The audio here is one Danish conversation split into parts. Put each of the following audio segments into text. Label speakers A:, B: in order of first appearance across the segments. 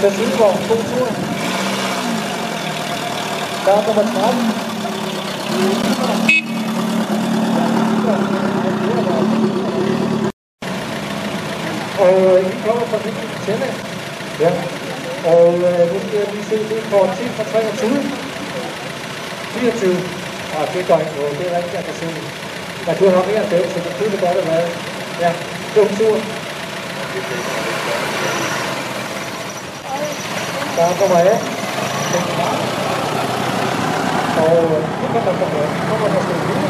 A: Den Sydvogn, 2 ture. Der er nummer 13. Og vi kommer fra Viking til Tjenne. Ja. Og nu skal jeg lige se, det er kort 10 fra 23. 24. Og det går ikke noget, det er rigtigt, jeg kan se. Men du har mere end det, så det kunne godt have været. Ja, dum tur. Der er nummer 18. Og nu kan man komme der stå videre.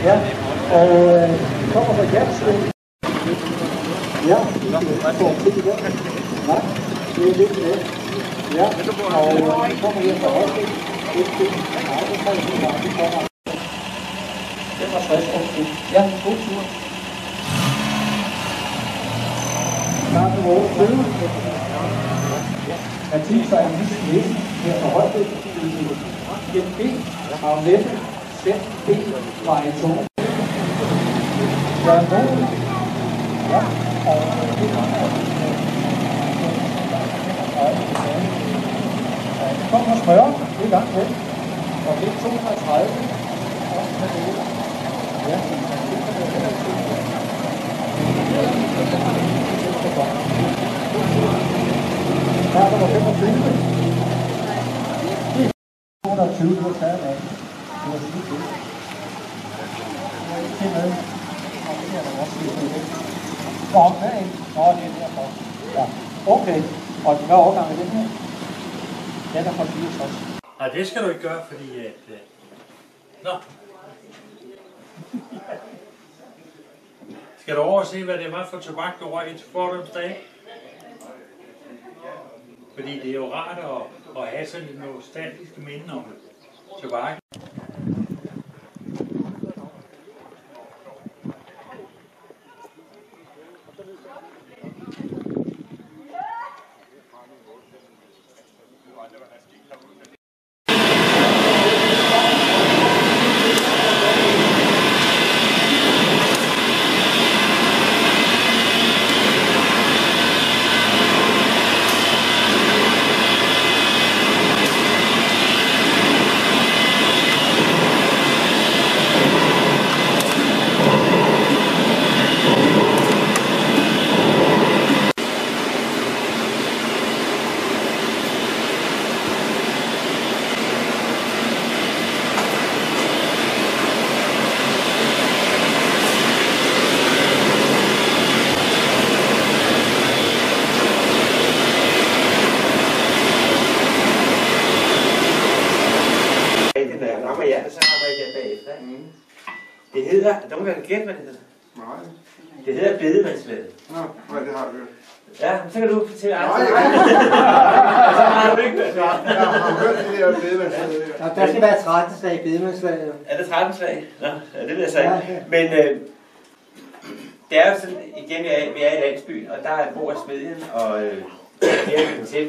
A: Ja, og kommer fra Hjertsted. Ja, det Nej, det er lidt det. Ja, og kommer hjem fra Hjertsted. Nej, det er 3 år, vi kommer. 65 år. Ja, god tur. Start på vores side. Mathilde er en lille næsen her fra Højsted. Gennem B, Agnette, Svend B, veje 2. Jørgen Mogen. Ja, og det kommer smør, det er langt væk. Og det er 230. Ja, der er nummer 25. 220, det var stadig af. Det var sådan lidt. Jeg er ikke med. Og det er der også lidt med. Nå, hvad er det? Nå, det er derfor. Ja, okay. Og hvad overgang er den her? Den er fra 64.
B: Nej, det skal du ikke gøre, fordi at... Nå. Skal du over og se, hvad det var for tobak, du røg i fordomsdag? Fordi det er jo rart at have sådan et nostalgisk minde om tobak.
C: Det hedder, nogen kan gætte, hvad det hedder?
D: Nej.
C: Det hedder bedemandsvalget.
D: Nå, nej, det har jeg hørt.
C: Ja, så kan du fortælle
D: Nej,
C: så har du ikke hørt.
D: Jeg har hørt det der bedemandsvalget.
A: Der skal være 13 slag i bedemandsvalget.
C: Er det 13 slag? Nå, ja, det vil jeg sige. Men det er jo sådan, igen, vi er i landsbyen, og der er Bo af Smedjen, og Erik til